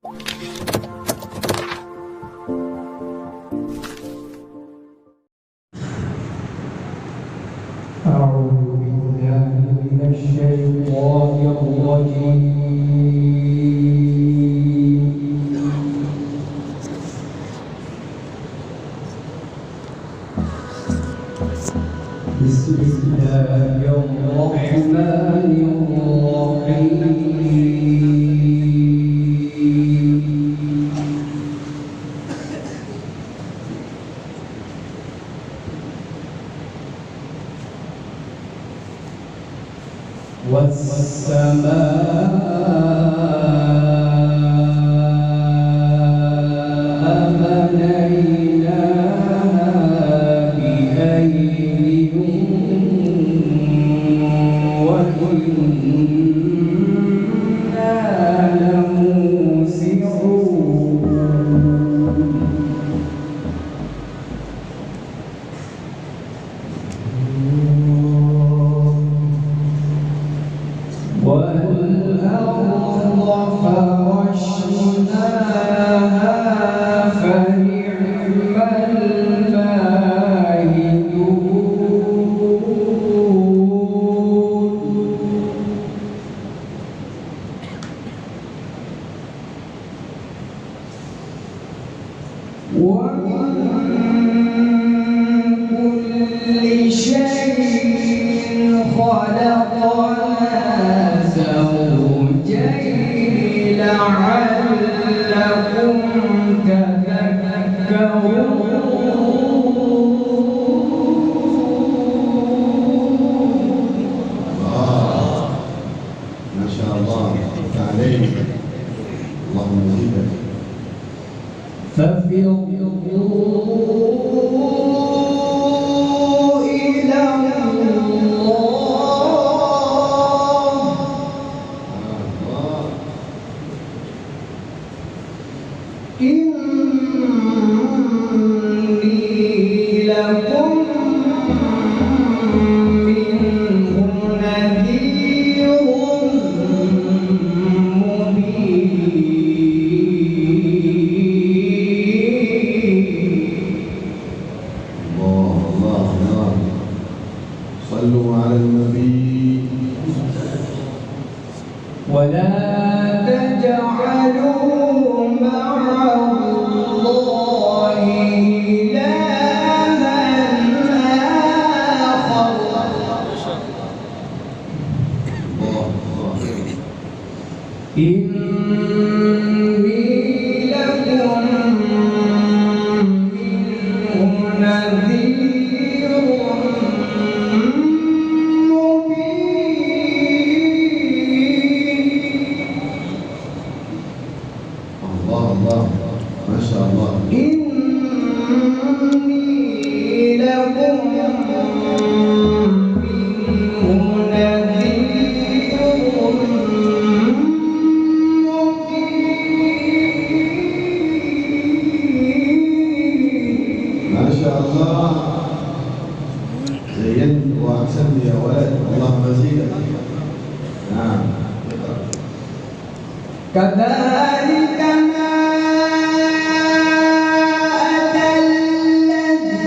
أعوذ بالله من الشيطان الرجيم. بسم الله الرحمن الرحيم. والسماء بنيناها بأيد وإنا لموسعون. والأرض فرشناها فنعم الماهدون. ومن كل شيء خلقنا زوجين لعلكم تذكرون. ما شاء الله عليك، اللهم زدك. ففروا إلى إني لكم منه نذير مبين. الله صلوا على النبي. ولا تجعلوا مع الله إلها آخر. إني لكم منه نذير الله ما شاء الله. إني لكم منه نذير مبين. ما شاء الله، زينت واحسنت يا ولد، اللهم زدك. نعم. كذلك ما أتى الذين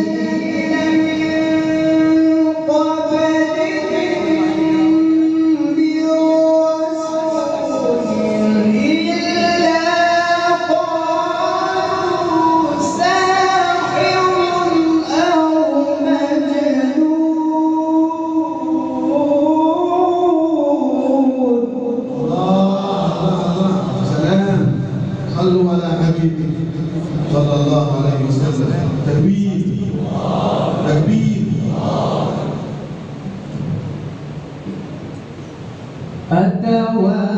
من قبلهم برسول إلا قالوا ساحر أو مجنون. سلام، صلوا على حبيبي صلى الله عليه وسلم. تكبير تكبير.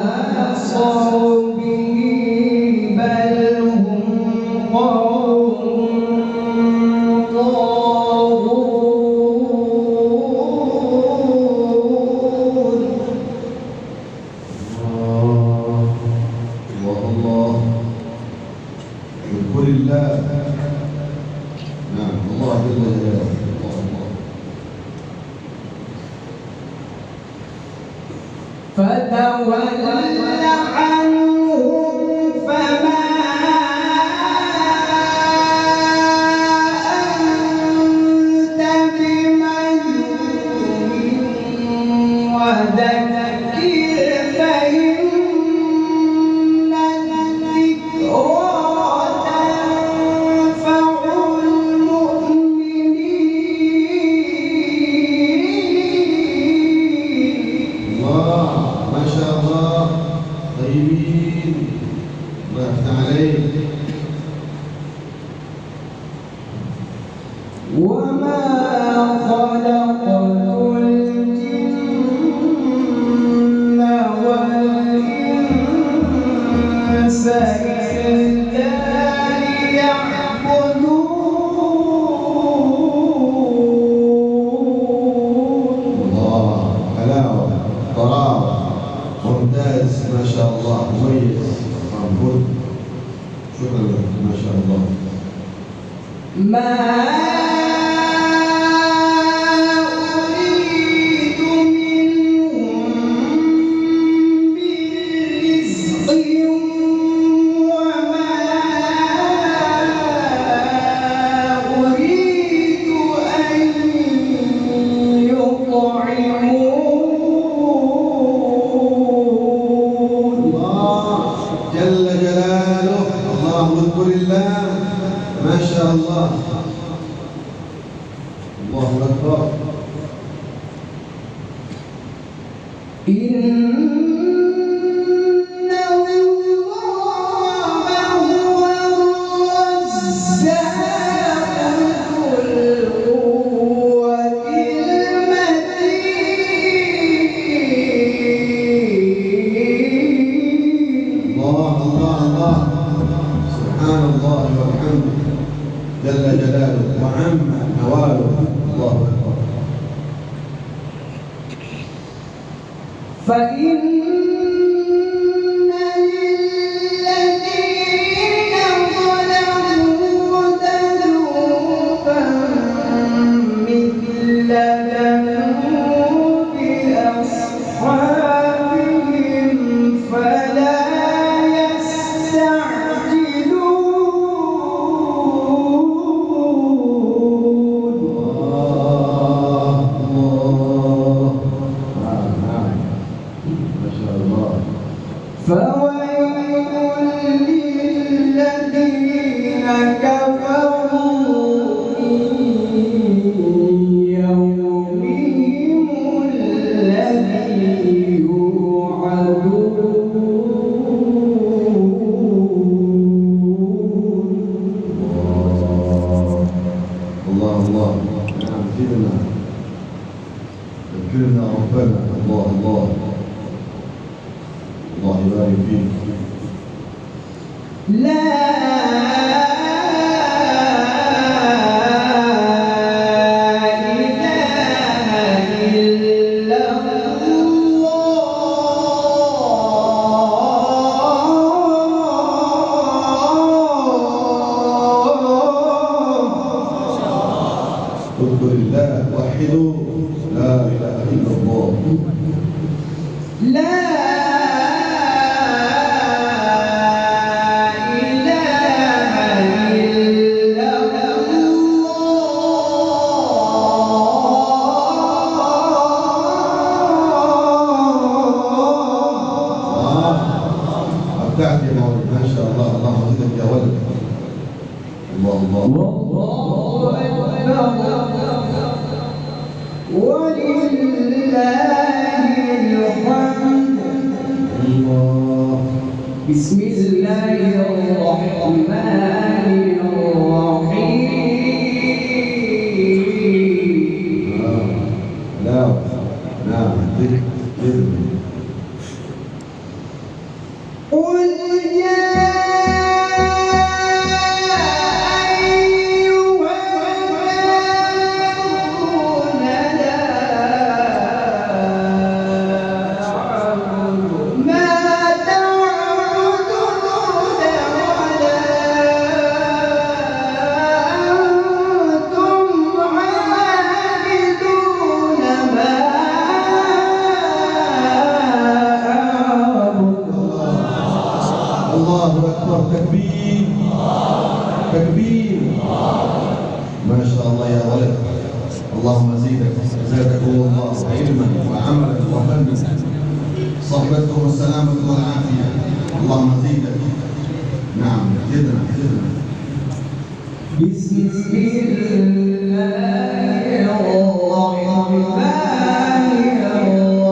أتواصوا به بل هم قوم طاغون. الله اذكر الله. نعم، الله جل جلاله. فتول عنهم فما الله يفتح عليك. وما خلقت الجن والإنس إلا ليعبدون. الله، حلاوة، طراوة، ممتاز، ما شاء الله، مميز، مبروك. شكرا لك، ما شاء الله. ما أريد منهم من رزق وما أريد أن يطعمون. الله جل جلاله. اللهم اذكر الله، ما شاء الله. الله أكبر. إن الله هو الرزاق ذو القوة المتين. الله الله الله، سبحان الله وبحمده جل جلاله وعم نواله. الله أكبر. فإن للذين ظلموا ذنوبا مثل ذنوب أصحابهم فلا يستعجلون. الله نعم، ما شاء الله. فويل للذين كفروا من يومهم الذي يوعدون. الله الله، نعم، زدنا، ذكرنا ربنا. الله الله، الله يبارك فيك. لا إله إلا الله. اذكر الله، وحدوا، لا إله إلا الله. لا إله إلا الله. أبدعت يا مولد، ما شاء الله. اللهم زدك يا ولد. الله الله. والله أكبر ولله الحمد. الله. بسم الله الرحمن الرحيم. لا، نعم، ذكر ذكر. قل يا أيها الكافرون لا أعبد ما تعبدون ولا أنتم عابدون ما أعبد. الله أكبر. تكبير تكبير. ما شاء الله يا ولد. اللهم زيدك، زادكم الله علما وعملا وفهما، صحبتكم السلامة والعافية. اللهم زيدك. نعم، زدنا زدنا. بسم الله الرحمن الرحيم.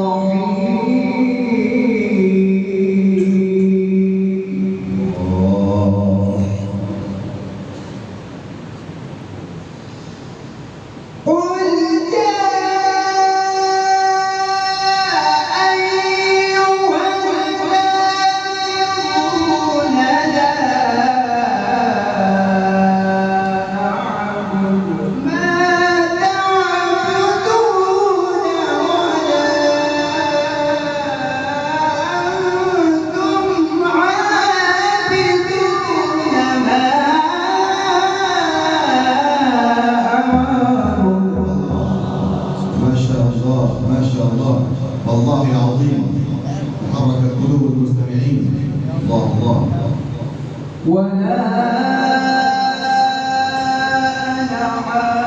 ولا أنا عابد